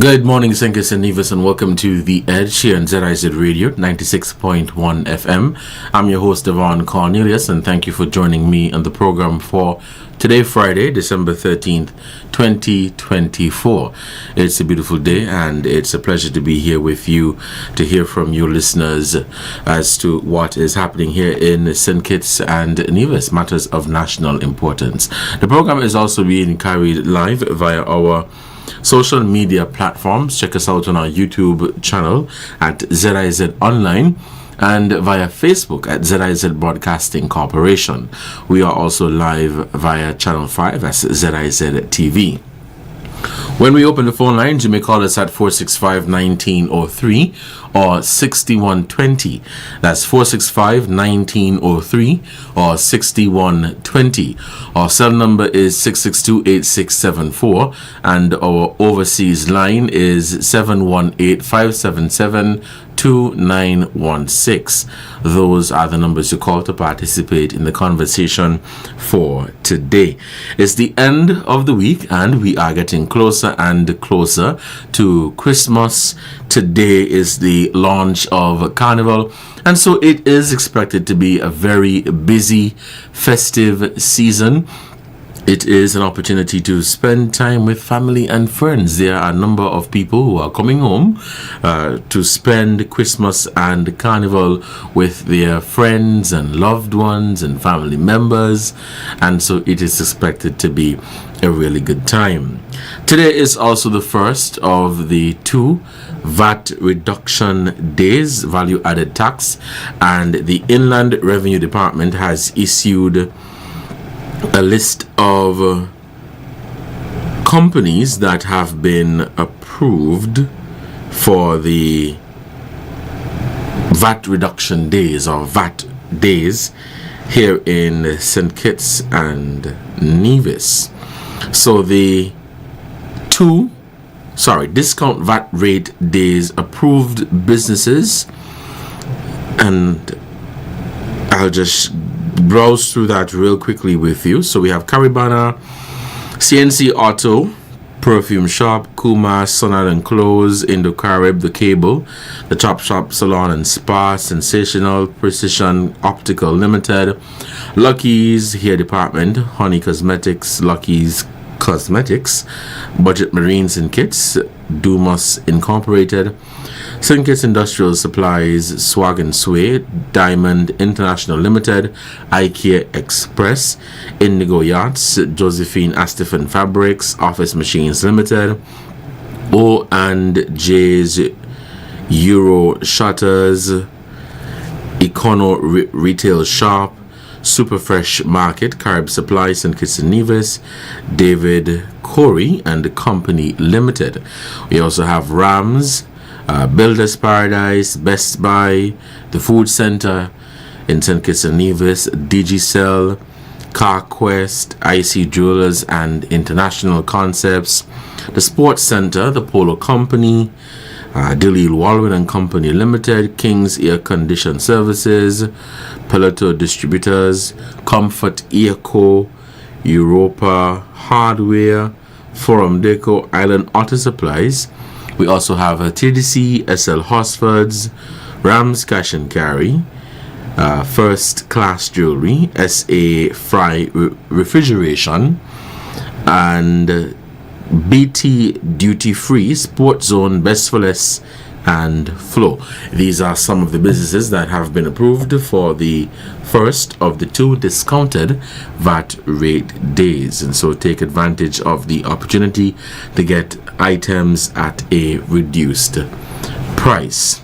Good morning, Sinkers and Nevis, and welcome to The Edge here on ZIZ Radio 96.1 FM. I'm your host, Devonne Cornelius, and thank you for joining me on the program for today, Friday, December 13th, 2024. It's a beautiful day, and it's a pleasure to be here with you to hear from you listeners as to what is happening here in St. Kitts and Nevis, matters of national importance. The program is also being carried live via our social media platforms. Check us out on our YouTube channel at ZIZ Online and via Facebook at ZIZ Broadcasting Corporation. We are also live via Channel 5 as ZIZ TV. When we open the phone lines, you may call us at 465-1903 or 6120. That's 465-1903 or 6120. Our cell number is 662-8674 and our overseas line is 718-577-2916. Those are the numbers you call to participate in the conversation for today. It's the end of the week and we are getting closer and closer to Christmas. Today is the launch of Carnival, and so it is expected to be a very busy festive season. It is an opportunity to spend time with family and friends. There are a number of people who are coming home to spend Christmas and Carnival with their friends and loved ones and family members, and so it is expected to be a really good time. Today is also the first of the two VAT reduction days, value added tax, and the Inland Revenue Department has issued a list of companies that have been approved for the VAT reduction days or VAT days here in St. Kitts and Nevis. So the discount VAT rate days approved businesses, and I'll just browse through that real quickly with you. So we have Caribana, CNC Auto, Perfume Shop, Kuma, Sun Island Clothes, Indo-Carib, The Cable, The Chop Shop Salon and Spa, Sensational, Precision Optical Limited, Lucky's Hair Department, Honey Cosmetics, Lucky's Cosmetics, Budget Marines and Kits, Dumas Incorporated, St. Kitts Industrial Supplies, Swag and Sway, Diamond International Limited, IKEA Express, Indigo Yachts, Josephine Astephen Fabrics, Office Machines Limited, O&J's Euro Shutters, Econo Retail Shop, Superfresh Market, Carib Supply, St. Kitts and Nevis, David Corey and Company Limited. We also have Rams, Builders Paradise, Best Buy, the Food Center in St. Kitts and Nevis, Digicel, CarQuest, IC Jewelers and International Concepts, the Sports Center, the Polo Company, Delil Walwyn and Company Limited, King's Air Condition Services, Peloto Distributors, Comfort Air Co, Europa Hardware, Forum Deco, Island Auto Supplies. We also have TDC, SL Hosfords, Rams Cash and Carry, First Class Jewelry, SA Fry Refrigeration, and BT Duty Free, Sports Zone, Best for Less, and Flow. These are some of the businesses that have been approved for the first of the two discounted VAT rate days, and so take advantage of the opportunity to get items at a reduced price.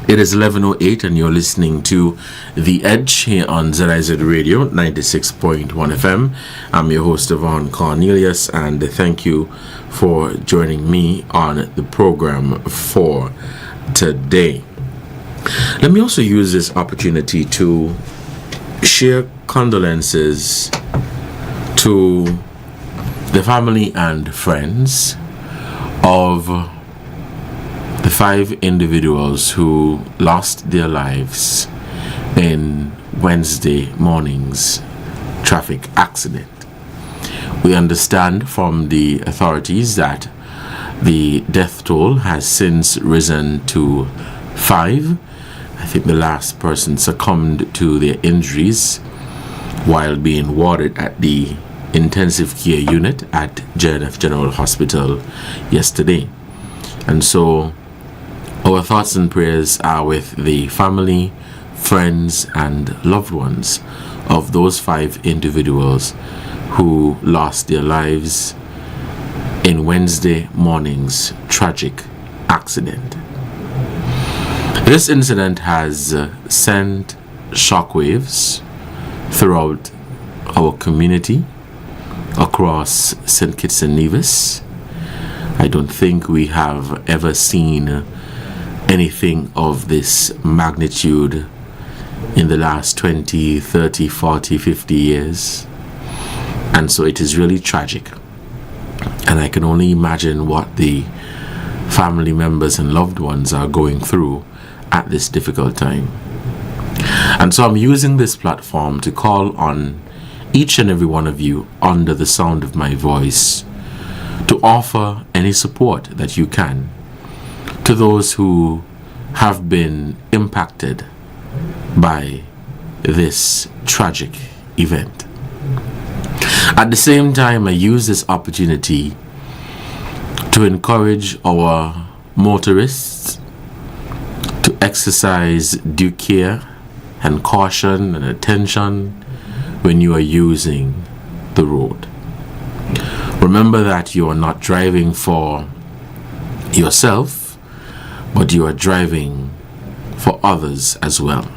It is 11:08 and you're listening to The Edge here on ZIZ Radio 96.1 FM. I'm your host, Devonne Cornelius, and thank you for joining me on the program for today. Let me also use this opportunity to share condolences to the family and friends of the 5 individuals who lost their lives in Wednesday morning's traffic accident. We understand from the authorities that The death toll has since risen to 5. I think the last person succumbed to their injuries while being warded at the intensive care unit at JNF General Hospital yesterday. And so our thoughts and prayers are with the family, friends, and loved ones of those 5 individuals who lost their lives in Wednesday morning's tragic accident. This incident has sent shockwaves throughout our community across St. Kitts and Nevis. I don't think we have ever seen anything of this magnitude in the last 20, 30, 40, 50 years. And so it is really tragic. And I can only imagine what the family members and loved ones are going through at this difficult time. And so I'm using this platform to call on each and every one of you under the sound of my voice to offer any support that you can to those who have been impacted by this tragic event. At the same time, I use this opportunity to encourage our motorists to exercise due care and caution and attention when you are using the road. Remember that you are not driving for yourself, but you are driving for others as well.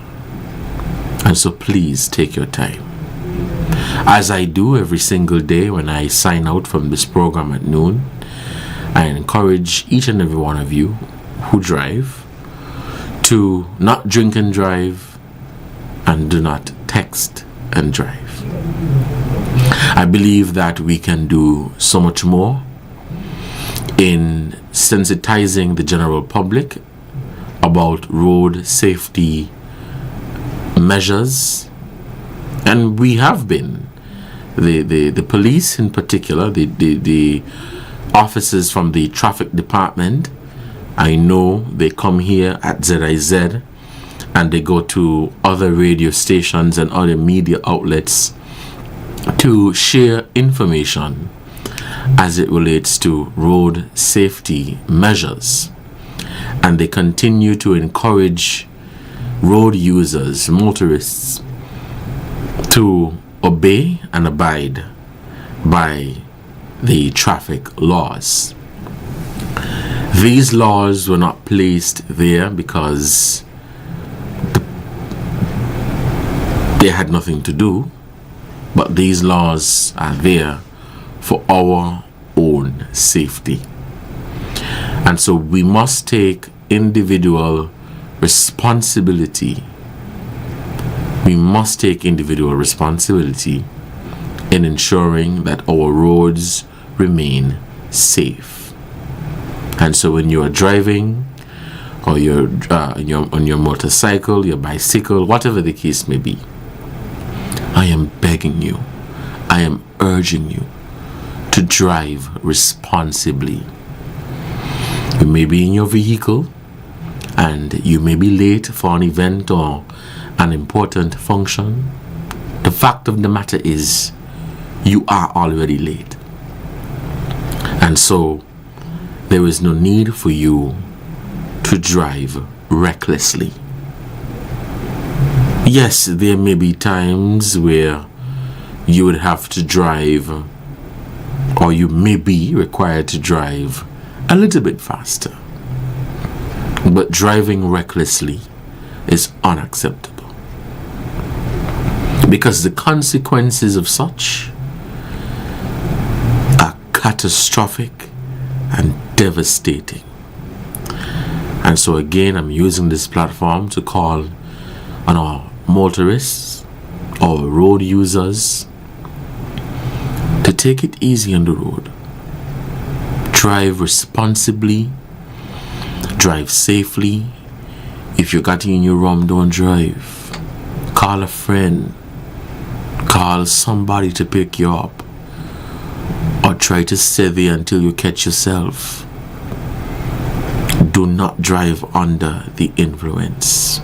And so please take your time. As I do every single day when I sign out from this program at noon, I encourage each and every one of you who drive to not drink and drive and do not text and drive. I believe that we can do so much more in sensitizing the general public about road safety measures, and we have been. The police in particular, the officers from the traffic department, I know they come here at ZIZ and they go to other radio stations and other media outlets to share information as it relates to road safety measures. And they continue to encourage road users, motorists, to obey and abide by the traffic laws. These laws were not placed there because they had nothing to do, but these laws are there for our own safety. And so we must take individual responsibility. We must take individual responsibility in ensuring that our roads remain safe. And so when you are driving, or you're on your motorcycle, your bicycle, whatever the case may be, I am begging you, I am urging you to drive responsibly. You may be in your vehicle and you may be late for an event or an important function. The fact of the matter is, you are already late. And so, there is no need for you to drive recklessly. Yes, there may be times where you would have to drive, or you may be required to drive a little bit faster. But driving recklessly is unacceptable, because the consequences of such are catastrophic and devastating. And so again, I'm using this platform to call on our motorists, our road users, to take it easy on the road. Drive responsibly, drive safely. If you got in your room, don't drive. Call a friend, call somebody to pick you up, or try to stay there until you catch yourself. Do not drive under the influence.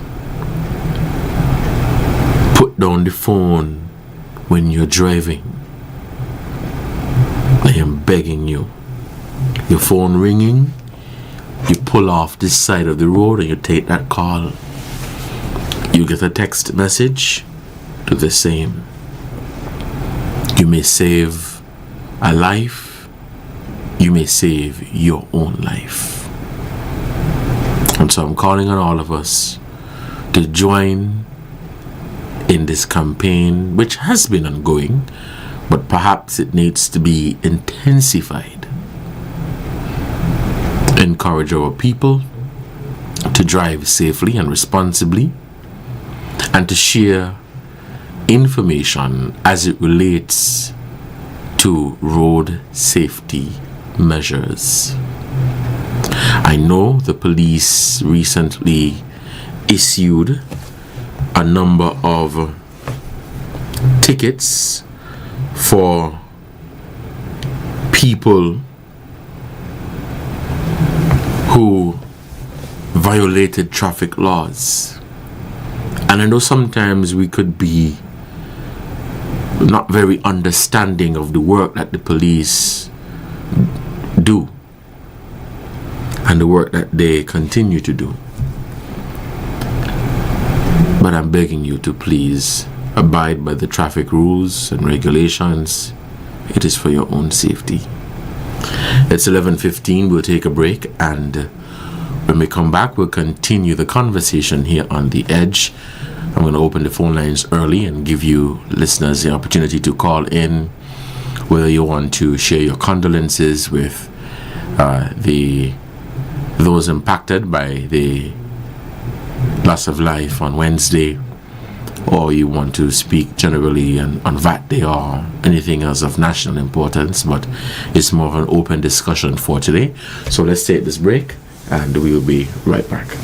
Put down the phone when you're driving. I am begging you. Your phone ringing, you pull off this side of the road and you take that call. You get a text message, do the same. You may save a life, you may save your own life. And so I'm calling on all of us to join in this campaign, which has been ongoing, but perhaps it needs to be intensified. Encourage our people to drive safely and responsibly, and to share information as it relates to road safety measures. I know the police recently issued a number of tickets for people who violated traffic laws. And I know sometimes we could be not very understanding of the work that the police do and the work that they continue to do. But I'm begging you to please abide by the traffic rules and regulations. It is for your own safety. It's 11:15. We'll take a break, and when we come back, we'll continue the conversation here on The Edge. I'm going to open the phone lines early and give you listeners the opportunity to call in, whether you want to share your condolences with those impacted by the loss of life on Wednesday, or you want to speak generally on VAT Day or anything else of national importance, but it's more of an open discussion for today. So let's take this break and we will be right back.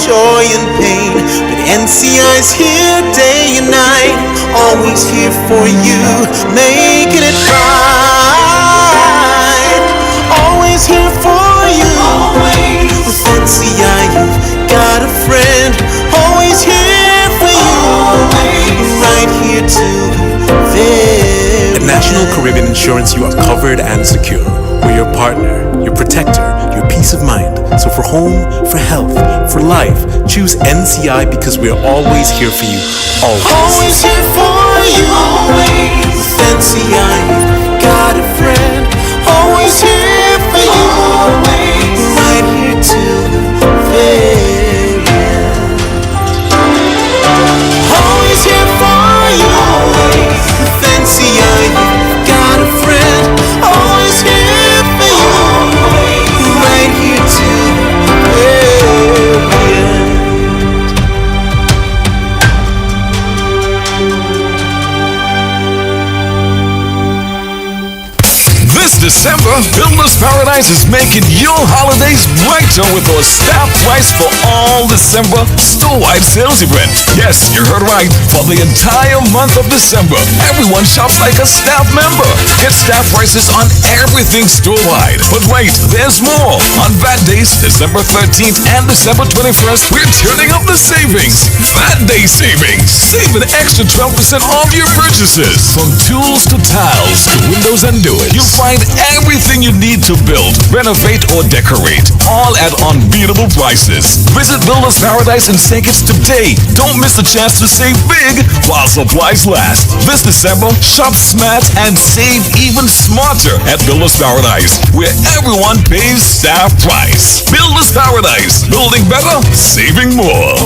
Joy and pain, but NCI's here day and night, always here for you, making it right. Always here for you, always. With NCI you've got a friend, always here for you, always. Right here till the very At National Caribbean Insurance, you are covered and secure. We're your partner, your protector, your peace of mind. So for home, for health, for life, choose NCI because we are always here for you. Always. Always here for you. Always. With NCI, you've got a friend. Always here for you. Always. Right here till the very end. Always here for you. Always. With NCI, you've got a friend. Always here for you. Always. Right here till the very end. This December, Builder's Paradise is making your holidays brighter with our staff price for all December store-wide sales event. Yes, you heard right. For the entire month of December, everyone shops like a staff member. Get staff prices on everything store-wide. But wait, there's more. On VAT days, December 13th and December 21st, we're turning up the savings. VAT Day savings. Save an extra 12% off your purchases. From tools to tiles to windows and doors. You'll find everything you need to build, renovate, or decorate, all at unbeatable prices. Visit Builder's Paradise in St. Kitts today. Don't miss the chance to save big while supplies last. This December, shop smart and save even smarter at Builder's Paradise, where everyone pays staff price. Builder's Paradise, building better, saving more.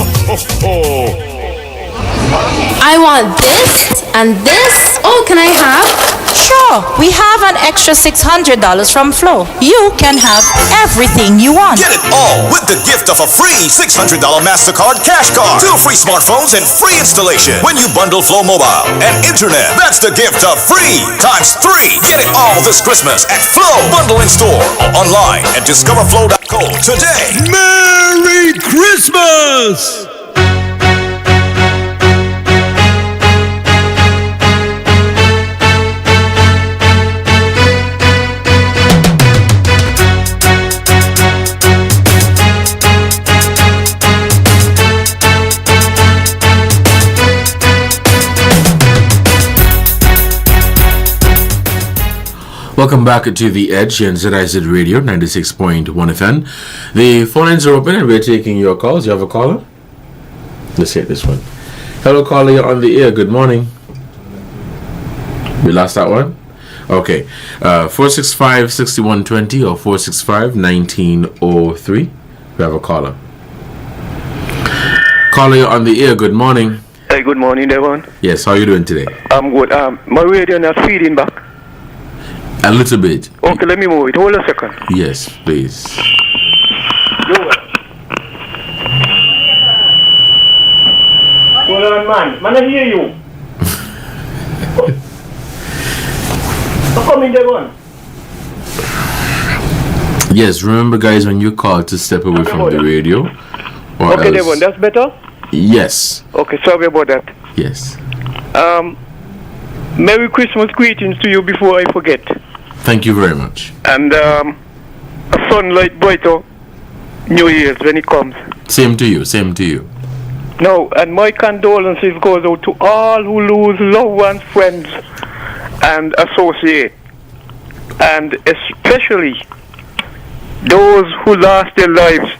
I want this and this. Oh, can I have? Sure, we have an extra $600 from Flow. You can have everything you want. Get it all with the gift of a free $600 MasterCard cash card. 2 free smartphones and free installation when you bundle Flow Mobile and Internet. That's the gift of free times 3. Get it all this Christmas at Flow. Bundle in store or online at discoverflow.co today. Merry Christmas! Welcome back to The Edge here on ZIZ Radio 96.1 FM. The phone lines are open and we're taking your calls. You have a caller? Let's hit this one. Hello, caller, you're on the air. Good morning. We lost that one? Okay. 465-6120 or 465-1903. We have a caller. Caller, you're on the air. Good morning. Hey, good morning, Devon. Yes, how are you doing today? I'm good. My radio not feeding back. A little bit. Okay, let me move it. Hold a second. Yes, please. Hold on, man. Man, I hear you. Come in, Devon. Yes, remember, guys, when you call to step away from the radio. Okay, Devon, that's better? Yes. Okay, sorry about that. Yes. Merry Christmas greetings to you before I forget. Thank you very much. And a sunlight brighter New Year's when it comes. Same to you, same to you. No, and my condolences goes out to all who lose loved ones, friends, and associates. And especially those who lost their lives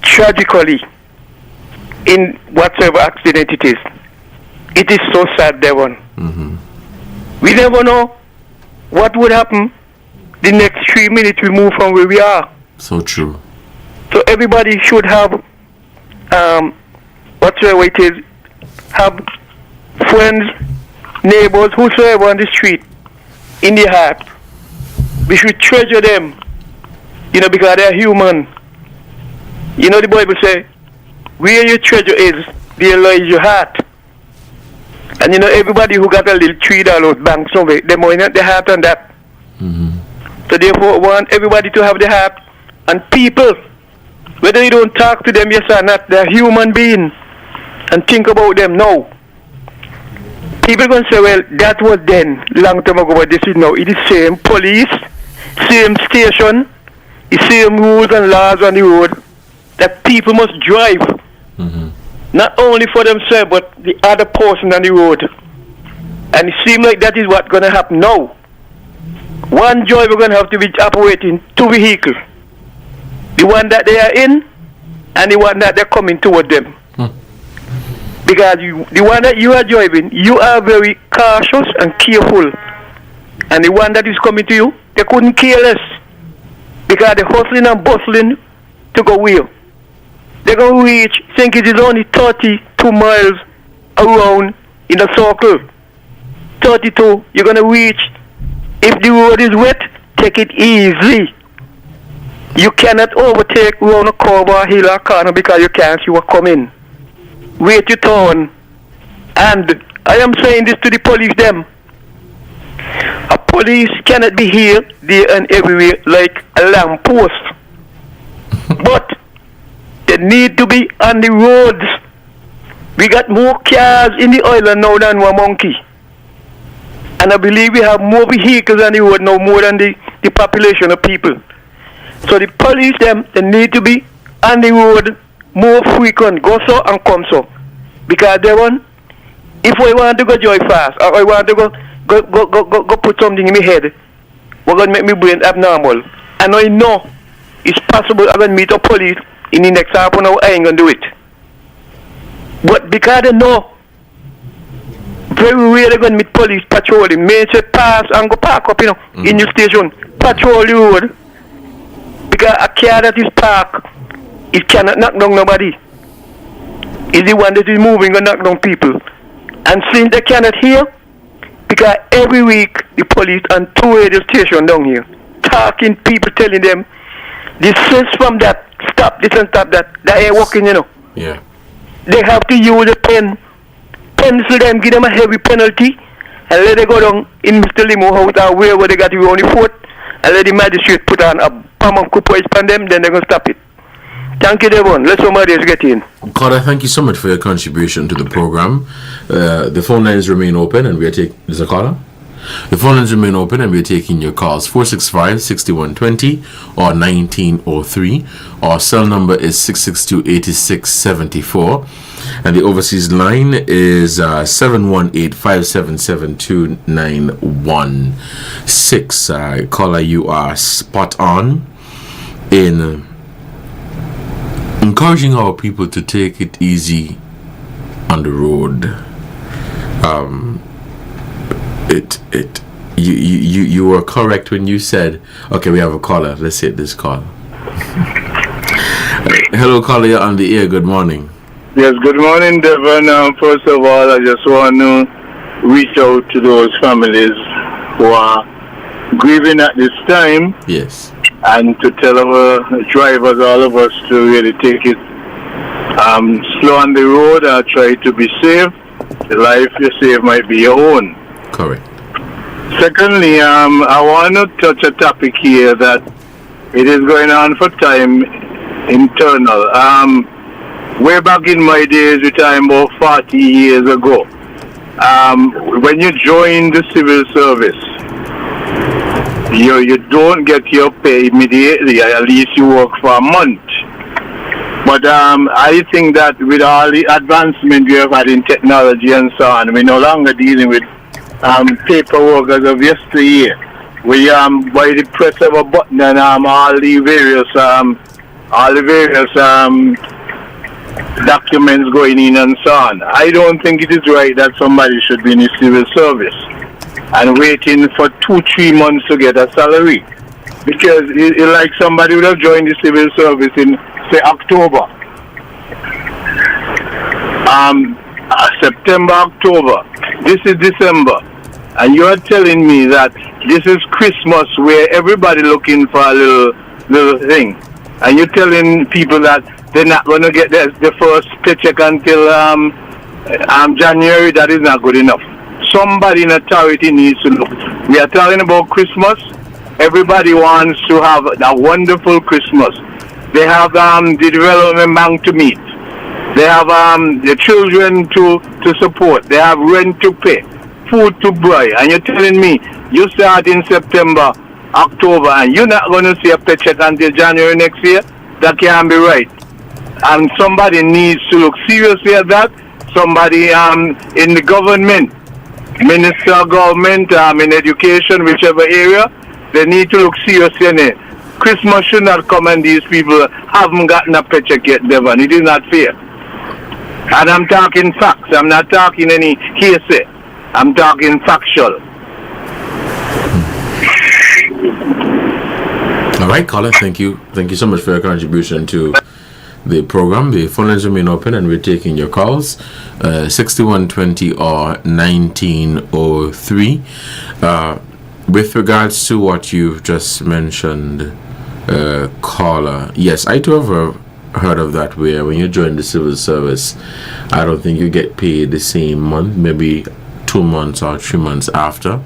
tragically in whatever accident it is. It is so sad, Devon. Mm-hmm. We never know what would happen the next 3 minutes we move from where we are. So true. So everybody should have, whatsoever it is, have friends, neighbors, whosoever on the street in their heart. We should treasure them, because they're human. The Bible says, where your treasure is, there lies your heart. And everybody who got a little $3 bank somewhere, they might not the heart on that. Mm-hmm. So therefore, I want everybody to have the heart. And people, whether you don't talk to them, yes or not, they're human beings. And think about them now. People going to say, well, that was then, long time ago, but this is now. It is same police, same station, the same rules and laws on the road that people must drive. Mm-hmm. Not only for themselves, but the other person on the road. And it seems like that is what's going to happen now. One driver going to have to be operating 2 vehicles. The one that they are in, and the one that they're coming toward them. Because the one that you are driving, you are very cautious and careful. And the one that is coming to you, they couldn't care less. Because they're hustling and bustling to go where? They're going to reach, think it is only 32 miles around in a circle. 32, you're going to reach. If the road is wet, take it easy. You cannot overtake around a curve or a hill or corner because you can't see what's coming. Wait your turn. And I am saying this to the police them. A police cannot be here, there and everywhere like a lamppost. But they need to be on the roads. We got more cars in the island now than one monkey. And I believe we have more vehicles on the road now more than the population of people. So the police them, they need to be on the road more frequent, go so and come so. Because they want, if I want to go drive fast, or I want to go put something in my head, we're going to make my brain abnormal. And I know it's possible I'm going to meet a police in the next half an hour, I ain't going to do it. But because they know, very rarely they're going to meet police patrolling. May say pass and go park up, in your station, patrol the road. Because a car that is parked, it cannot knock down nobody. It's the one that is moving and knock down people. And since they cannot hear, Because every week the police on 2 radio stations down here talking people, telling them desist from that, stop this and stop that. That ain't working, you know. Yeah. They have to use a pen, pencil them, give them a heavy penalty, and let them go down in Mr. Limo house or wherever they got to be on the foot, and let the magistrate put on a bomb of coupons on them, then they're going to stop it. Thank you, Devon. Let somebody else get in. Carter, thank you so much for your contribution to the program. The phone lines remain open, and we are taking... Is a caller? The phone lines remain open, and we are taking your calls. 465-6120 or 1903. Our cell number is 662-8674. And the overseas line is 718-577-2916. Caller, you are spot on in encouraging our people to take it easy on the road. You were correct when you said, okay, we have a caller. Let's hit this call. Hello, caller, you're on the air. Good morning. Yes, good morning, Devon. First of all, I just want to reach out to those families who are grieving at this time. Yes. And to tell our drivers, all of us, to really take it slow on the road and try to be safe. The life you save might be your own. Correct. Secondly, I want to touch a topic here that it is going on for time internal. Way back in my days, which I'm about 40 years ago, when you join the civil service, you don't get your pay immediately. At least you work for a month. But I think that with all the advancement we have had in technology and so on, we're no longer dealing with paperwork as of yesteryear. We by the press of a button and all the various documents going in and so on. I don't think it is right that somebody should be in the civil service and waiting for 2-3 months to get a salary, because it's like somebody would have joined the civil service in, say, October, September, October. This is December, and you are telling me that this is Christmas, where everybody looking for a little thing, and you're telling people that they're not going to get the first paycheck until January. That is not good enough. Somebody in authority needs to look. We are talking about Christmas. Everybody wants to have a wonderful Christmas. They have the development bank to meet. They have the children to support. They have rent to pay, food to buy. And you're telling me you start in September, October, and you're not going to see a paycheck until January next year? That can't be right. And somebody needs to look seriously at that. Somebody in the government, minister of government, in education, whichever area, they need to look seriously in it. Christmas should not come and these people haven't gotten a paycheck yet, Devon. It is not fair. And I'm talking facts. I'm not talking any hearsay. I'm talking factual. All right, caller, thank you. Thank you so much for your contribution to the program. The phone lines remain open, and we're taking your calls. 6120 or 1903. With regards to what you've just mentioned, caller, yes, I too have heard of that, where when you join the civil service, I don't think you get paid the same month, maybe 2 months or 3 months after.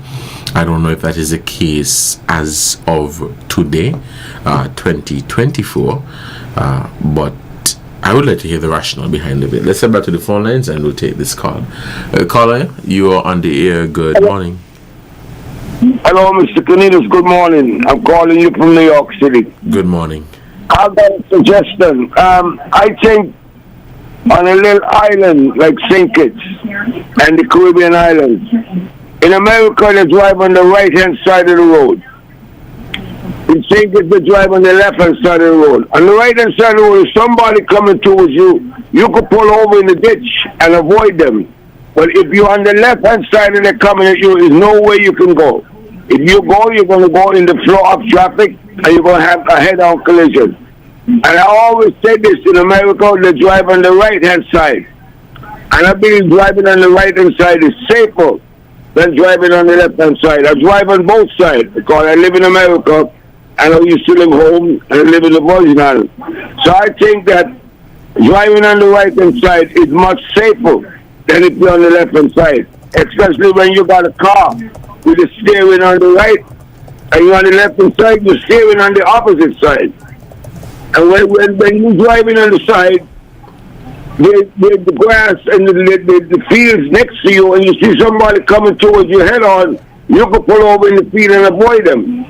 I don't know if that is the case as of today, 2024, but I would like to hear the rationale behind it. Let's head back to the phone lines and we'll take this call. Caller, you are on the air. Good morning. Hello, Mr. Cornelius. Good morning. I'm calling you from New York City. Good morning. I've got a suggestion. I think on a little island like St. Kitts and the Caribbean islands, in America they drive on the right-hand side of the road. In St. Kitts they drive on the left-hand side of the road. On the right-hand side of the road, if somebody coming towards you, you could pull over in the ditch and avoid them. But if you're on the left-hand side and they're coming at you, there's no way you can go. If you go, you're going to go in the flow of traffic and you're going to have a head-on collision. And I always say this, in America, they drive on the right-hand side. And I believe driving on the right-hand side is safer than driving on the left-hand side. I drive on both sides because I live in America and I used to live home and I live in the original. So I think that driving on the right-hand side is much safer than if you're on the left-hand side, especially when you got a car with the steering on the right and you're on the left-hand side, you're steering on the opposite side. And when you're driving on the side, the grass and the fields next to you, and you see somebody coming towards you head on, you can pull over in the field and avoid them.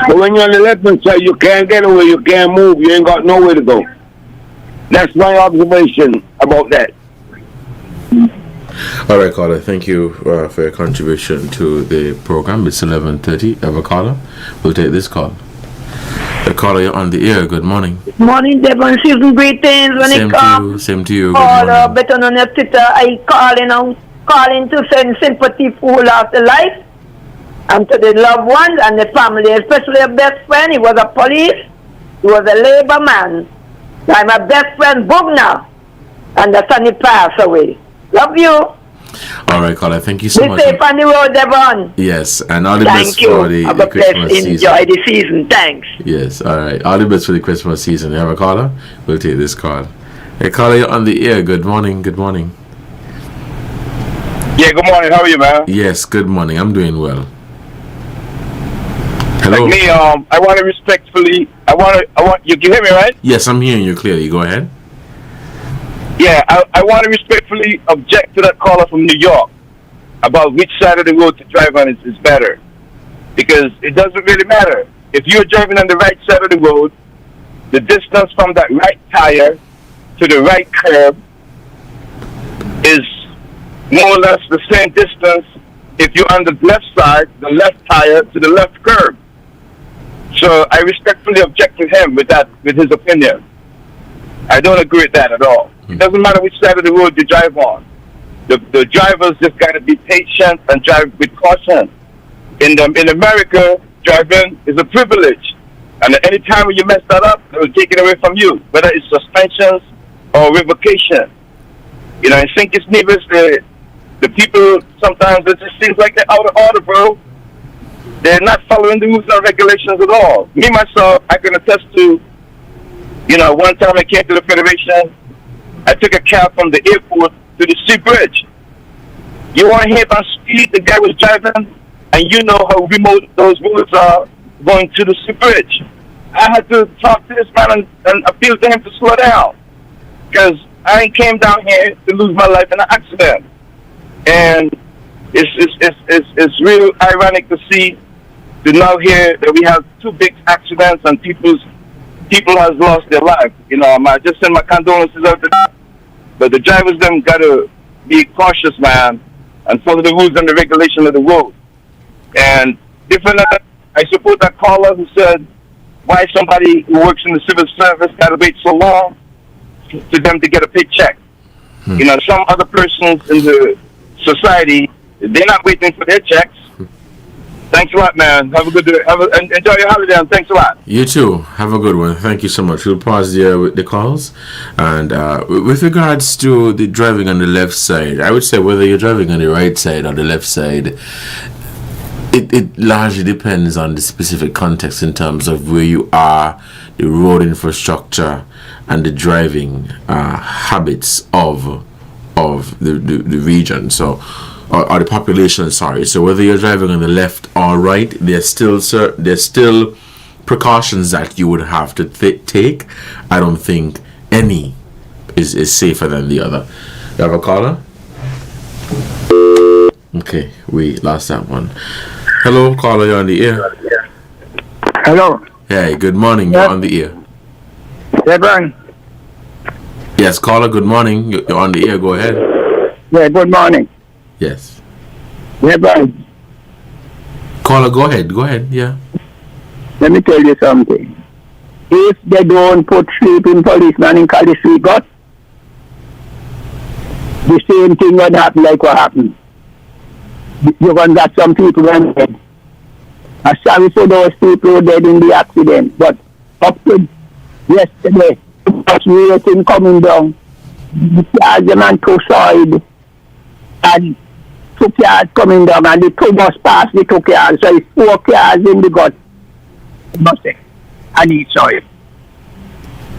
But when you're on the left-hand side, you can't get away, you can't move, you ain't got nowhere to go. That's my observation about that. All right, caller, thank you for your contribution to the program. It's 11:30. Have a caller? We'll take this call. The caller, you're on the air. Good morning. Good morning, Devon. Season greetings. When Same it to comes, you. Same to you. caller, better on your Twitter. I calling to send sympathy for who lost their life, and to the loved ones and the family, especially a best friend. He was a police. He was a labor man. I'm a best friend, Bugna, and the son he passed away. Love you. All right, caller. Thank you so Be much. safe on the road, Devon. Yes, and all the Thank best you. for the Have a Christmas blessed, season. enjoy the season. Thanks. Yes, all right. All the best for the Christmas season. You have a caller? We'll take this call. Hey, caller, you're on the air. Good morning. Good morning. Yeah, good morning. How are you, man? Yes, good morning. I'm doing well. Hello. Like me, I want to respectfully. I want. You can hear me, right? Yes, I'm hearing you clearly. Go ahead. Yeah, I want to respectfully object to that caller from New York about which side of the road to drive on is better, because it doesn't really matter. If you're driving on the right side of the road, the distance from that right tire to the right curb is more or less the same distance if you're on the left side, the left tire to the left curb. So I respectfully object to him with his opinion. I don't agree with that at all. It doesn't matter which side of the road you drive on. The drivers just got to be patient and drive with caution. In America, driving is a privilege, and at any time when you mess that up, they will take it away from you, whether it's suspensions or revocation. You know, in St. Kitts Nevis, the people sometimes it just seems like they're out of order, bro. They're not following the rules and regulations at all. Me myself, I can attest to. You know, one time I came to the Federation, I took a cab from the airport to the sea bridge. You want to hit on speed, the guy was driving, and you know how remote those roads are going to the sea bridge. I had to talk to this man and appeal to him to slow down, because I came down here to lose my life in an accident. And it's real ironic to see, to now hear that we have two big accidents and people has lost their life. You know, I just send my condolences out to them. But the drivers them gotta be cautious, man, and follow the rules and the regulation of the road. And I support that caller who said why somebody who works in the civil service gotta wait so long for them to get a paycheck. You know, some other persons in the society, they're not waiting for their checks. Thanks a lot, man. Have a good day. Enjoy your holiday, and thanks a lot. You too. Have a good one. Thank you so much. We'll pause there with the calls. And with regards to the driving on the left side, I would say whether you're driving on the right side or the left side, it largely depends on the specific context in terms of where you are, the road infrastructure, and the driving habits of the region. So, or the population, sorry. So whether you're driving on the left or right, there's still precautions that you would have to take. I don't think any is safer than the other. You have a caller? Okay, we lost that one. Hello, caller, you're on the air. Hello. Hey, good morning. You're on the air. Devon. Yes, caller, good morning. You're on the air. Go ahead. Yeah, good morning. Yes. Devon. Caller, go ahead. Yeah. Let me tell you something. If they don't put sleeping policemen in Cali Street, got the same thing would happen like what happened. You're going to get some people dead. I'm sorry for those people who dead in the accident, but up to yesterday, was rating coming down. The argument to side, and 2 cars coming down and the 2 bus pass the 2 cars. So it's 4 cars in the gut. Busing. And each side.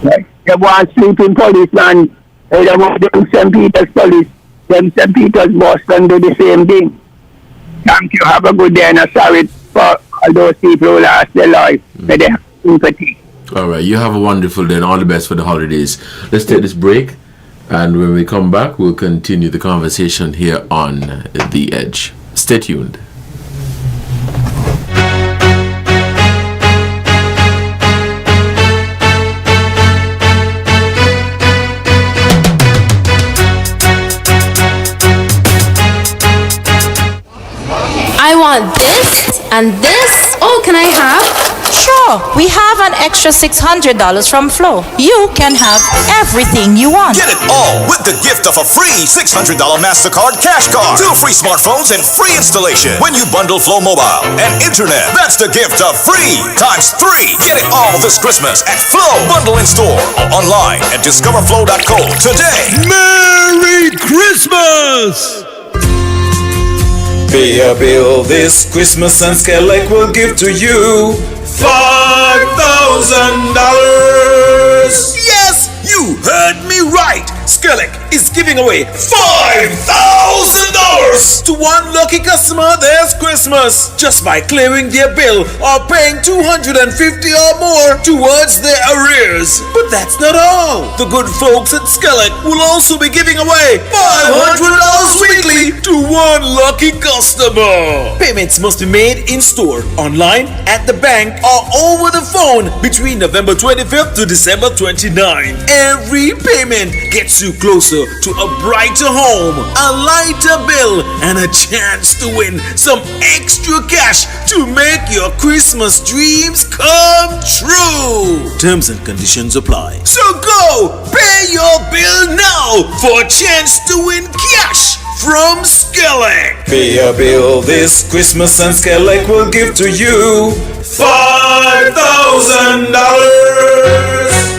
Right. They want sleeping policeman. They want them St. Peter's police. Them St. Peter's bus can do the same thing. Thank you. Have a good day and I'm sorry for all those people who lost their life. May they have sympathy. All right. You have a wonderful day and all the best for the holidays. Let's take this break. And when we come back, we'll continue the conversation here on The Edge. Stay tuned. I want this and this. Oh, can I have? Sure, we have an extra $600 from Flow. You can have everything you want. Get it all with the gift of a free $600 MasterCard cash card. 2 free smartphones and free installation when you bundle Flow Mobile and Internet. That's the gift of free times 3. Get it all this Christmas at Flow. Bundle in store or online at discoverflow.co today. Merry Christmas! Pay a bill this Christmas and Skelec will give to you $5,000. Yes, you heard me right. Skelec is giving away $5,000 to one lucky customer this Christmas just by clearing their bill or paying $250 or more towards their arrears. But that's not all. The good folks at Skelec will also be giving away $500 weekly to one lucky customer. Payments must be made in store, online, at the bank, or over the phone between November 25th to December 29th. Every payment gets you closer to a brighter home, a lighter bill, and a chance to win some extra cash to make your Christmas dreams come true. Terms and conditions apply. So go pay your bill now for a chance to win cash from Skelec. Pay a bill this Christmas and Skelec will give to you $5,000.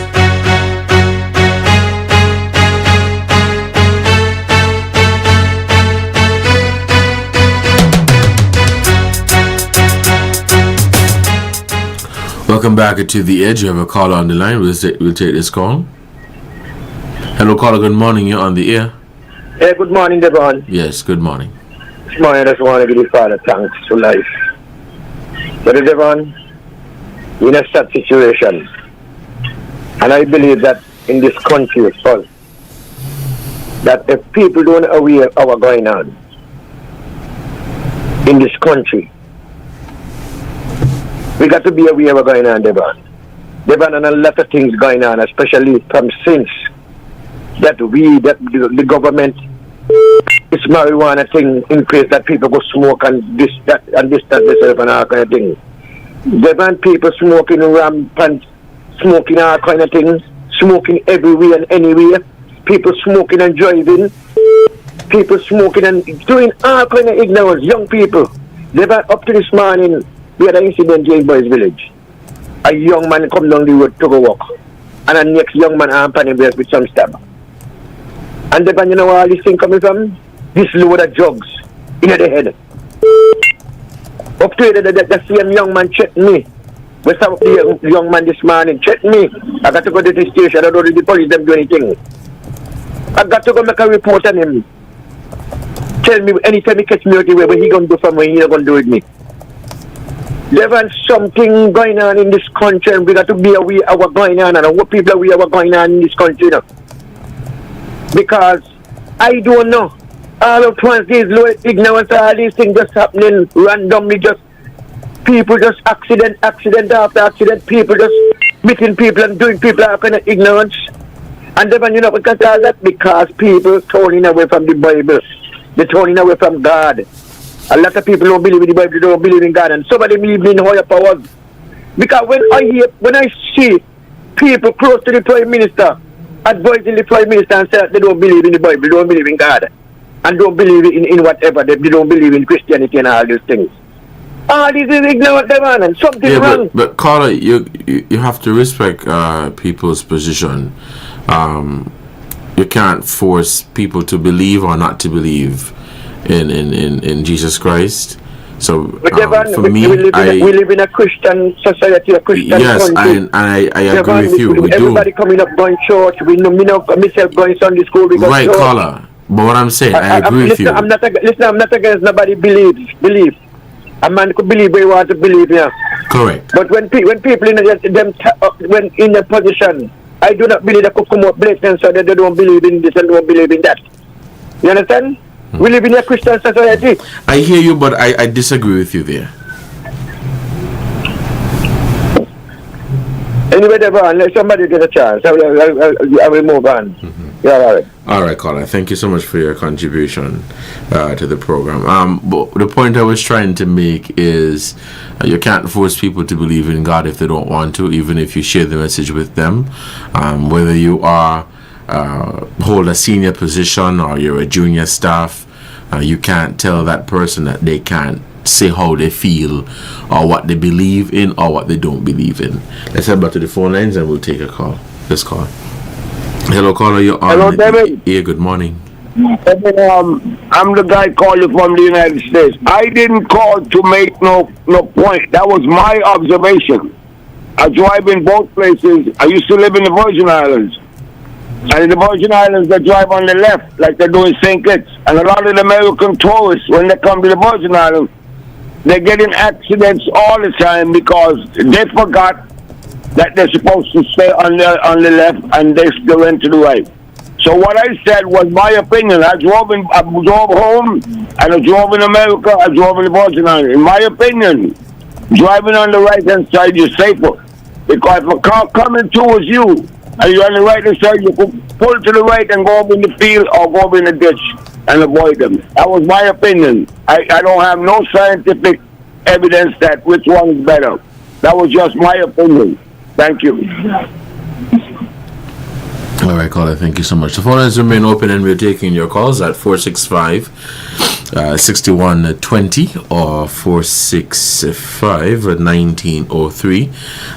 Welcome back to The Edge. You have a caller on the line. We'll take this call. Hello, caller. Good morning. You're on the air. Hey, good morning, Devon. Yes, good morning. This morning, I just want to give the Father thanks for life. But Devon, we're in a sad situation. And I believe that in this country, first, that if people don't aware of what's going on in this country, we got to be aware of what's going on, Devon. Devon, and a lot of things going on, especially from since that the government, this marijuana thing increased, that people go smoke and this, that, and all kind of thing. Devon, people smoking rampant, smoking all kind of things, smoking everywhere and anywhere. People smoking and driving. People smoking and doing all kind of ignorance. Young people. Devon, up to this morning, we had an incident here in Boys Village. A young man come down the road to go walk. And the next young man arm pan him with some stab. And then, you know where all this thing coming from? This load of drugs in the head. Up to the same young man checked me. We saw the young man this morning, checked me. I got to go to the station. I don't know the police them do anything. I got to go make a report on him. Tell me anytime he catch me out the way, what he gonna do for me, he not gonna do with me. There's something going on in this country, and we got to be aware of what's going on, and what people are aware of what's going on in this country, you know. Because I don't know. All of once these low ignorance, all these things just happening randomly, just people just accident after accident, people just meeting people and doing people are kind of ignorance. And then you know because all that because people turning away from the Bible. They're turning away from God. A lot of people don't believe in the Bible, they don't believe in God, and somebody believe in higher powers. Because when I see people close to the Prime Minister advising the Prime Minister and say they don't believe in the Bible, they don't believe in God, and don't believe in whatever, they don't believe in Christianity and all these things. All this is ignorant, man, and something wrong. But Carla, you have to respect people's position. You can't force people to believe or not to believe in Jesus Christ. So but Devon, for me, we live in a Christian society, a Christian yes, country. I agree Devon, with you. We everybody do. coming up going church. We know myself going Sunday school. We go Right, church. caller. But what I'm saying, I agree with you. I'm not against nobody belief. A man could believe where he wants to believe, yeah. Correct. But when people in when in a position, I do not believe they could come up blatant so that they don't believe in this and don't believe in that. You understand? We live in a Christian society. I hear you, but I disagree with you there. Anyway, Devon, let somebody get a chance. I will move on. Yeah, all right. All right, caller. Thank you so much for your contribution to the program. But the point I was trying to make is you can't force people to believe in God if they don't want to, even if you share the message with them. Whether you are hold a senior position or you're a junior staff, you can't tell that person that they can't say how they feel or what they believe in or what they don't believe in. Let's head back to the phone lines and we'll take a call. Let's call. Hello, caller. You're on. Hello, David. Yeah, good morning. I'm the guy calling from the United States. I didn't call to make no point. That was my observation. I drive in both places. I used to live in the Virgin Islands. And in the Virgin Islands, they drive on the left, like they do in St. Kitts. And a lot of the American tourists, when they come to the Virgin Islands, they get in accidents all the time because they forgot that they're supposed to stay on the left and they still went to the right. So what I said was my opinion. I drove home and I drove in America, I drove in the Virgin Islands. In my opinion, driving on the right hand side is safer. Because if a car coming towards you and you're on the right hand side, you can pull to the right and go over in the field or go over in the ditch and avoid them. That was my opinion. I don't have no scientific evidence that which one is better. That was just my opinion. Thank you. All right, caller. Thank you so much. The phone lines remain open and we're taking your calls at 465-6120 or 465-1903.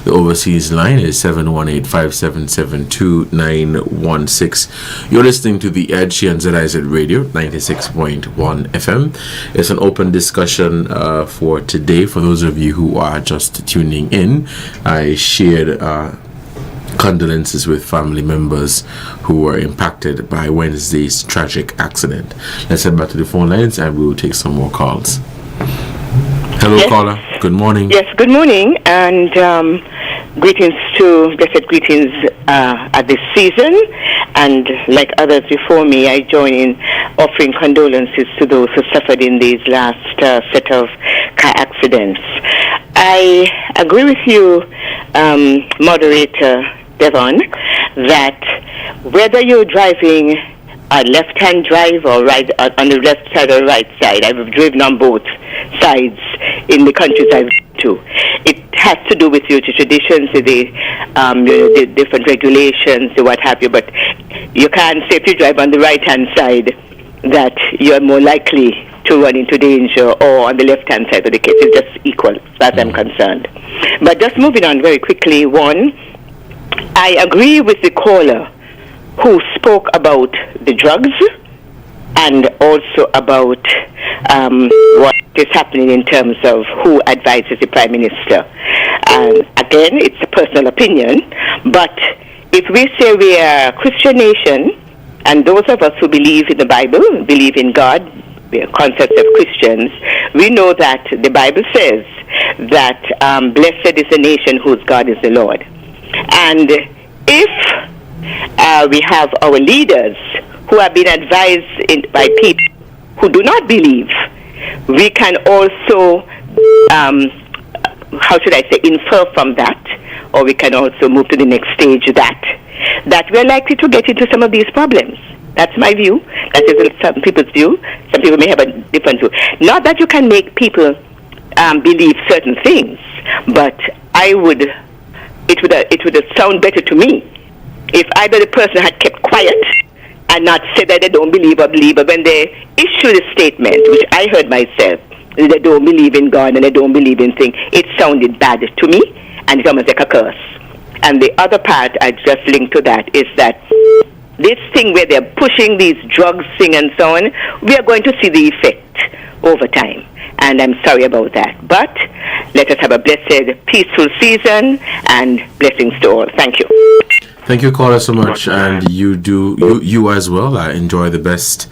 The overseas line is 718-577-2916. You're listening to The Edge on ZIZ Radio 96.1 FM. It's an open discussion for today. For those of you who are just tuning in, I shared condolences with family members who were impacted by Wednesday's tragic accident. Let's head back to the phone lines and we will take some more calls. Hello, yes. Caller. Good morning. Yes, good morning, and greetings blessed greetings at this season. And like others before me, I join in offering condolences to those who suffered in these last set of car accidents. I agree with you, moderator Devon, that whether you're driving a left-hand drive or right on the left side or right side, I've driven on both sides in the countries I've been to. It has to do with your traditions, the different regulations, what have you. But you can't say if you drive on the right-hand side that you're more likely to run into danger, or on the left-hand side of the case. It's just equal, as far as I'm concerned. But just moving on very quickly, one, I agree with the caller who spoke about the drugs and also about what is happening in terms of who advises the Prime Minister. Again, it's a personal opinion, but if we say we are a Christian nation, and those of us who believe in the Bible, believe in God, we are concepts of Christians, we know that the Bible says that blessed is the nation whose God is the Lord. And if we have our leaders who have been advised by people who do not believe, we can also, infer from that, or we can also move to the next stage that we're likely to get into some of these problems. That's my view. That is some people's view. Some people may have a different view. Not that you can make people believe certain things, but it would sound better to me if either the person had kept quiet and not said that they don't believe or believe, but when they issue the statement, which I heard myself, they don't believe in God and they don't believe in things, it sounded bad to me, and it's almost like a curse. And the other part I just linked to that is that this thing where they're pushing these drugs thing and so on, we are going to see the effect over time. And I'm sorry about that. But let us have a blessed, peaceful season and blessings to all. Thank you. Thank you, caller, so much. And you as well. I enjoy the best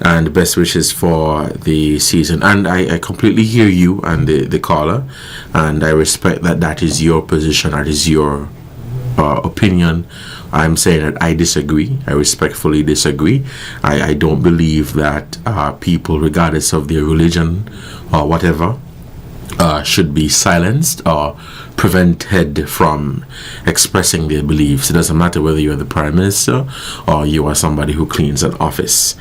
and best wishes for the season. And I completely hear you and the caller. And I respect that is your position. That is your opinion. I'm saying that I disagree. I respectfully disagree. I don't believe that people, regardless of their religion or whatever, should be silenced or prevented from expressing their beliefs. It doesn't matter whether you're the Prime Minister or you are somebody who cleans an office.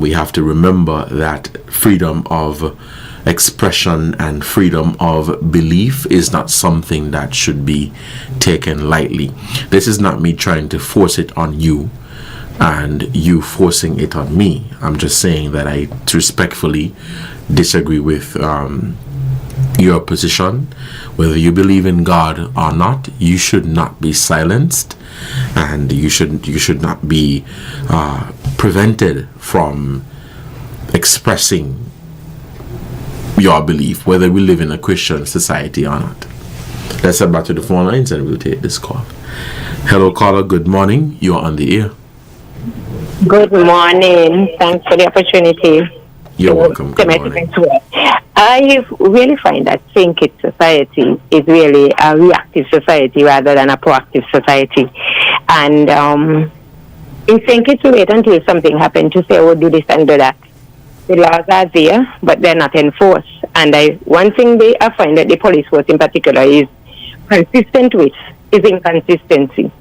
We have to remember that freedom of expression and freedom of belief is not something that should be taken lightly. This is not me trying to force it on you and you forcing it on me. I'm just saying that I respectfully disagree with your position. Whether you believe in God or not, you should not be silenced, and you should not be prevented from expressing your belief, whether we live in a Christian society or not. Let's head back to the phone lines and we'll take this call. Hello, caller. Good morning. You're on the air. Good morning. Thanks for the opportunity. You're welcome. Good morning. I really find that Think It society is really a reactive society rather than a proactive society. And in Think It, we wait until something happens to say, oh, do this and do that. The laws are there, but they're not enforced. And one thing I find that the police force in particular is consistent with is inconsistency.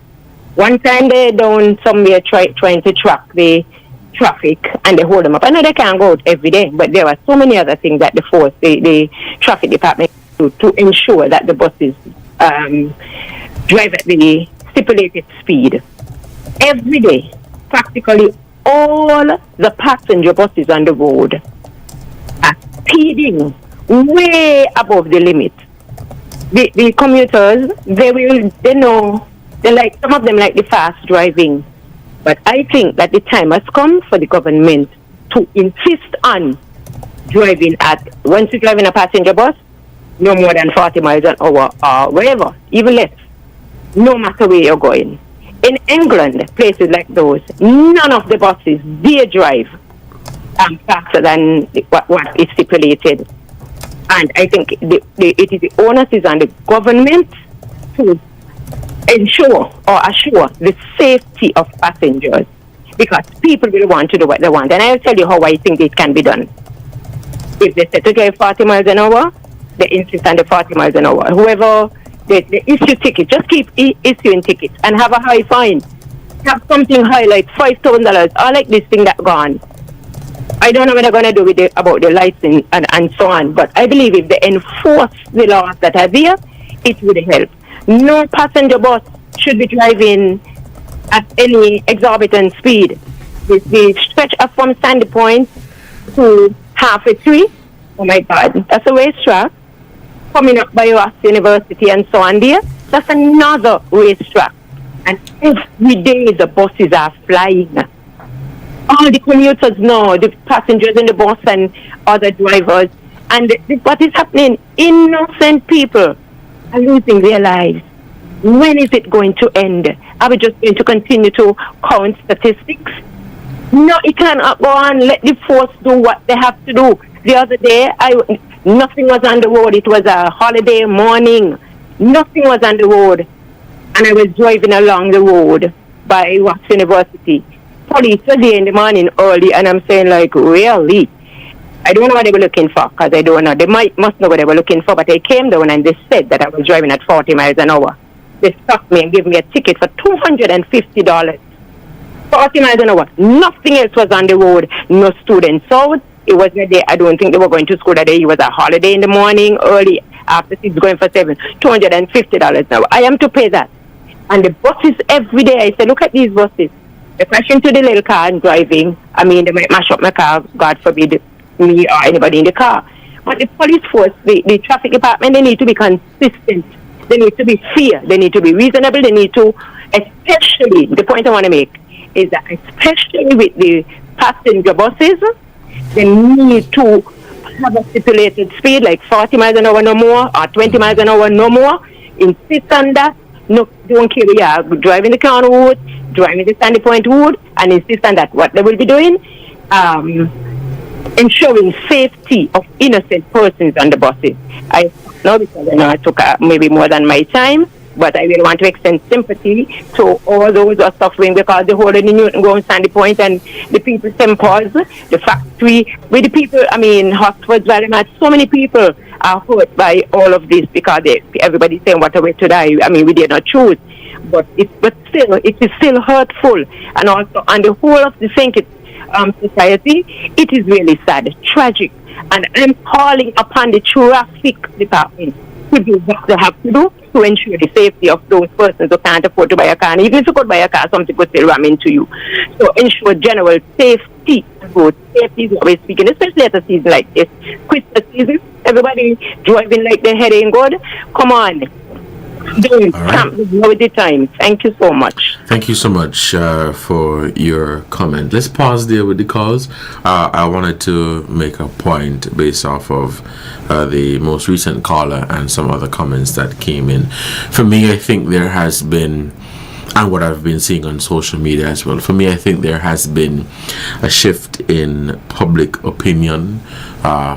One time they're down somewhere trying to track the traffic and they hold them up. I know they can't go out every day, but there are so many other things that the traffic department do to ensure that the buses drive at the stipulated speed. Every day, practically all the passenger buses on the road are speeding way above the limit. The commuters, they know, some of them like the fast driving. But I think that the time has come for the government to insist on driving once you're driving a passenger bus, no more than 40 miles an hour or wherever, even less, no matter where you're going. In England, places like those, none of the buses dare drive faster than what is stipulated. And I think it is the onus is on the government to ensure or assure the safety of passengers, because people will want to do what they want. And I'll tell you how I think it can be done. If they say to drive 40 miles an hour, they insist on the 40 miles an hour. Whoever they issue tickets, just keep issuing tickets and have a high fine. Have something high like $5,000 or like this thing that gone. I don't know what they're going to do with about the license and so on, but I believe if they enforce the laws that are there, it would help. No passenger bus should be driving at any exorbitant speed. The stretch up from Sandy Point to Halfway Tree, oh my God, that's a racetrack. Coming up by Ross University and so on there, that's another racetrack. And every day the buses are flying. All the commuters know, the passengers in the bus and other drivers. And what is happening? Innocent people are losing their lives. When is it going to end? Are we just going to continue to count statistics? No, it cannot go on. Let the force do what they have to do. The other day, nothing was on the road. It was a holiday morning. Nothing was on the road. And I was driving along the road by Ross University. Police were there in the morning early, and I'm saying, like, really? I don't know what they were looking for, because I don't know. They must know what they were looking for, but they came down and they said that I was driving at 40 miles an hour. They stopped me and gave me a ticket for $250. 40 miles an hour. Nothing else was on the road. No students out. It was a day. I don't think they were going to school that day. It was a holiday in the morning, early, after 6, going for 7. $250 now. I am to pay that. And the buses every day, I said, look at these buses. They crash into the little car and driving. I mean, they might mash up my car, God forbid me or anybody in the car. But the police force, the traffic department, they need to be consistent. They need to be fair. They need to be reasonable. They need to, especially, the point I want to make, is that especially with the passenger buses, they need to have a stipulated speed, like 40 miles an hour no more, or 20 miles an hour no more. Insist on that. No, don't care. Yeah, driving the Crown Wood, driving the Sandy Point Wood, and insist on that. What they will be doing, ensuring safety of innocent persons on the buses. I know because I know I took maybe more than my time, but I really want to extend sympathy to all those who are suffering because the whole of the Newton Grove, Sandy Point, and the people, St. Paul's, the factory, with the people, Oxford Valley, so many people are hurt by all of this because everybody's saying what a way to die. I mean, we did not choose, but still, it is still hurtful, and also on the whole of the society, it is really sad, tragic, and I'm calling upon the traffic department to do what they have to do to ensure the safety of those persons who can't afford to buy a car. And even if you could buy a car, something could still ram into you. So ensure general safety. Road safety is what we're speaking, especially at a season like this. Christmas season, everybody driving like their head ain't good. Come on. Don't camp with the time. Thank you so much. Thank you so much for your comment. Let's pause there with the calls. I wanted to make a point based off of the most recent caller and some other comments that came in. For me, I think there has been, and what I've been seeing on social media as well, for me, I think there has been a shift in public opinion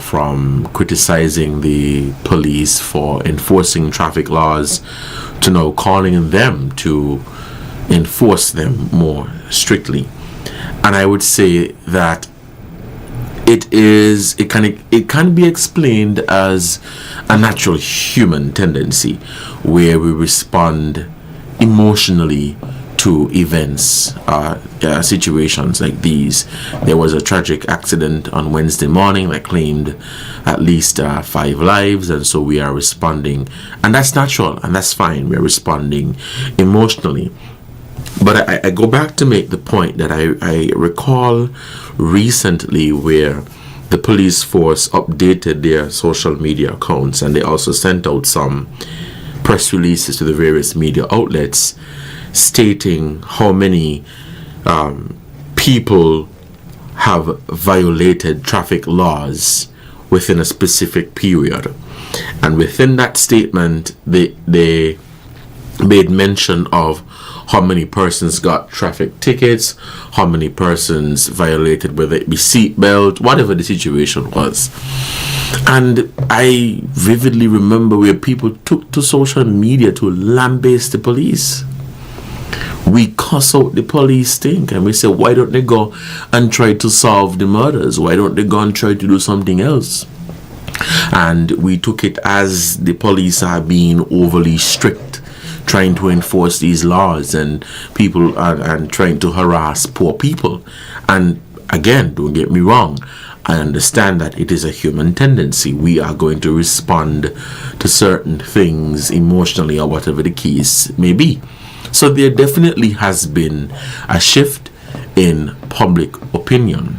from criticizing the police for enforcing traffic laws to now calling them to enforce them more strictly. And I would say that it can be explained as a natural human tendency where we respond emotionally to events, situations like these. There was a tragic accident on Wednesday morning that claimed at least 5 lives, and so we are responding, and that's natural and that's fine. We're responding emotionally. But I go back to make the point that I recall recently where the police force updated their social media accounts, and they also sent out some press releases to the various media outlets stating how many people have violated traffic laws within a specific period. And within that statement, they made mention of how many persons got traffic tickets, how many persons violated, whether it be seatbelt, whatever the situation was. And I vividly remember where people took to social media to lambaste the police. We cuss out the police stink, and we say, why don't they go and try to solve the murders? Why don't they go and try to do something else? And we took it as the police are being overly strict, trying to enforce these laws, and people are trying to harass poor people. And again, don't get me wrong, I understand that it is a human tendency. We are going to respond to certain things emotionally or whatever the case may be. So there definitely has been a shift in public opinion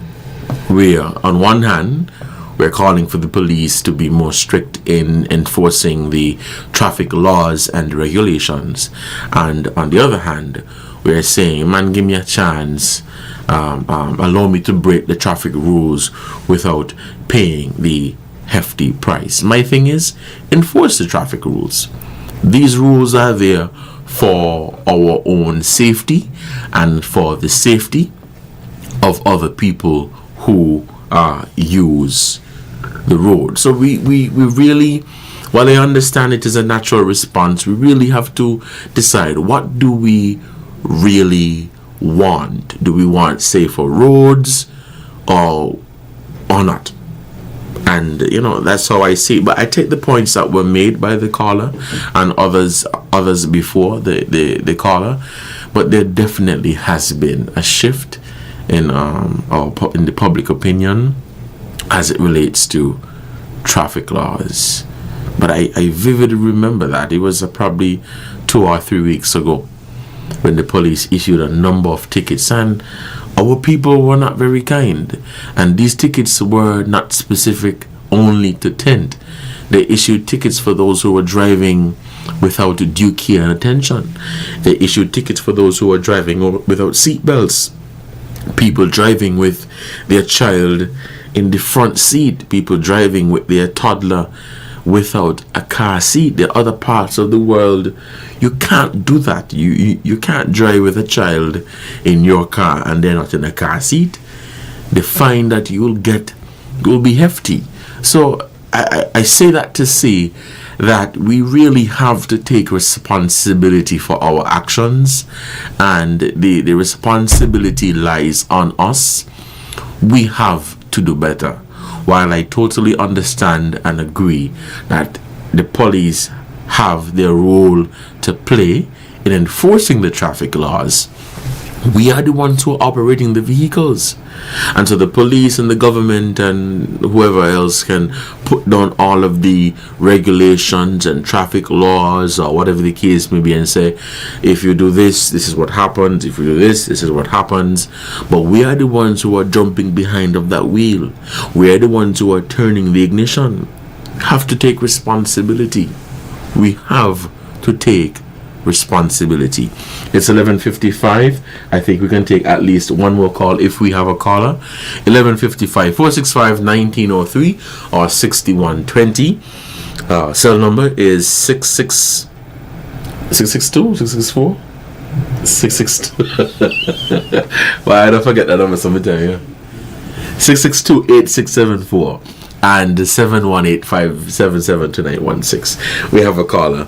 where on one hand we're calling for the police to be more strict in enforcing the traffic laws and regulations, and on the other hand we're saying, man, give me a chance, allow me to break the traffic rules without paying the hefty price. My thing is, enforce the traffic rules. These rules are there for our own safety and for the safety of other people who use the road. So we really, while I understand it is a natural response, we really have to decide, what do we really want? Do we want safer roads or not? And that's how I see it. But I take the points that were made by the caller and others before the caller. But there definitely has been a shift in the public opinion as it relates to traffic laws. But I vividly remember that it was probably 2 or 3 weeks ago when the police issued a number of tickets, and our people were not very kind, and these tickets were not specific only to tint. They issued tickets for those who were driving without due care and attention. They issued tickets for those who were driving without seat belts. People driving with their child in the front seat. People driving with their toddler without a car seat. There are other parts of the world you can't do that. You can't drive with a child in your car and they're not in a car seat. The fine that you will get will be hefty. So I say that to say that we really have to take responsibility for our actions, and the responsibility lies on us. We have to do better. While I totally understand and agree that the police have their role to play in enforcing the traffic laws, we are the ones who are operating the vehicles. And so the police and the government and whoever else can put down all of the regulations and traffic laws or whatever the case may be and say, if you do this, this is what happens. If you do this, this is what happens. But we are the ones who are jumping behind of that wheel. We are the ones who are turning the ignition. We have to take responsibility. We have to take responsibility. It's 11:55. I think we can take at least one more call if we have a caller. 11:55 465-1903 or 6120. Cell number is 662 664 662. Well, I don't forget that number sometime. Yeah, 662-8674 and 718-577-2916. We have a caller.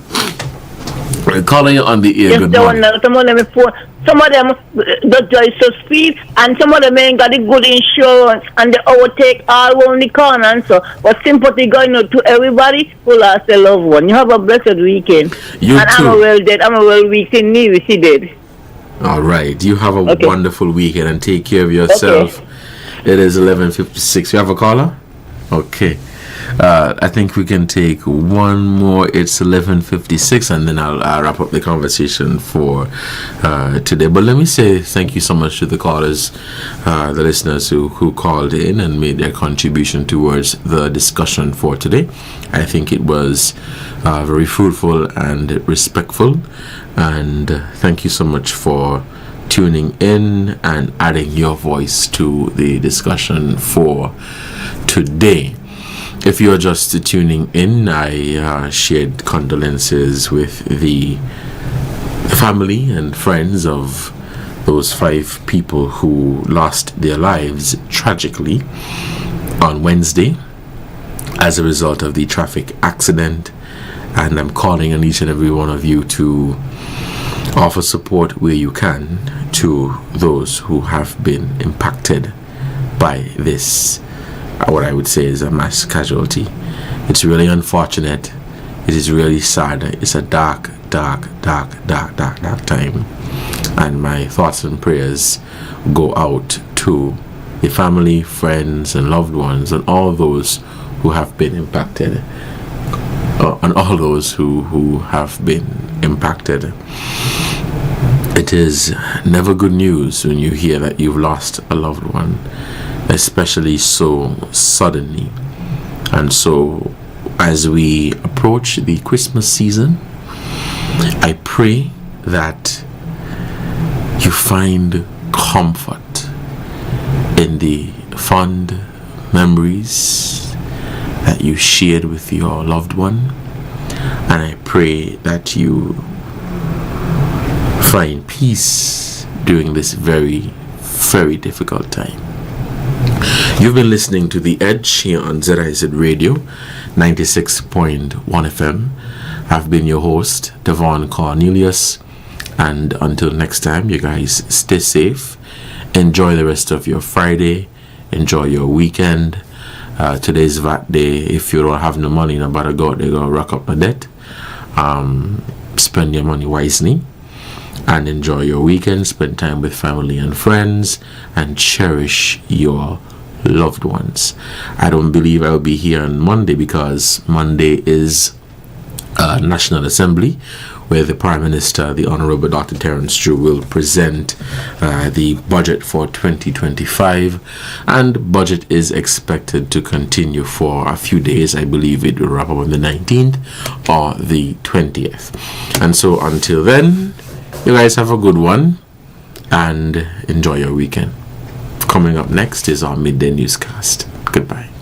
Calling you on the air. Yes, good morning. Some of them don't drive so speed, and some of them ain't got the good insurance, and they overtake all around the corner. And so, but sympathy going out to everybody who lost a loved one. You have a blessed weekend. You and too. I'm a well dead. I'm a well weekend. Me, we see dead. All right. You have a wonderful weekend and take care of yourself. Okay. It is 11:56. You have a caller? Okay. I think we can take one more. It's 11:56, and then I'll wrap up the conversation for today. But let me say thank you so much to the callers, the listeners who called in and made their contribution towards the discussion for today. I think it was very fruitful and respectful, and thank you so much for tuning in and adding your voice to the discussion for today. If you're just tuning in, I shared condolences with the family and friends of those 5 people who lost their lives tragically on Wednesday as a result of the traffic accident. And I'm calling on each and every one of you to offer support where you can to those who have been impacted by this, what I would say is a mass casualty. It's really unfortunate. It is really sad. It's a dark time. And my thoughts and prayers go out to the family, friends, and loved ones, and all those who have been impacted. And all those who have been impacted. It is never good news when you hear that you've lost a loved one, especially so suddenly. And so as we approach the Christmas season, I pray that you find comfort in the fond memories that you shared with your loved one, and I pray that you find peace during this very, very difficult time. You've been listening to The Edge here on ZIZ Radio 96.1 FM. I've been your host, Devonne Cornelius, and until next time, you guys stay safe, enjoy the rest of your Friday, enjoy your weekend. Today's VAT day. If you don't have no money, no better go out there, go rack up the debt. Spend your money wisely and enjoy your weekend. Spend time with family and friends and cherish your loved ones. I don't believe I'll be here on Monday because Monday is National Assembly, where the Prime Minister, the Honorable Dr. Terence Drew, will present the budget for 2025, and budget is expected to continue for a few days. I believe it will wrap up on the 19th or the 20th. And so until then, you guys have a good one and enjoy your weekend. Coming up next is our midday newscast. Goodbye.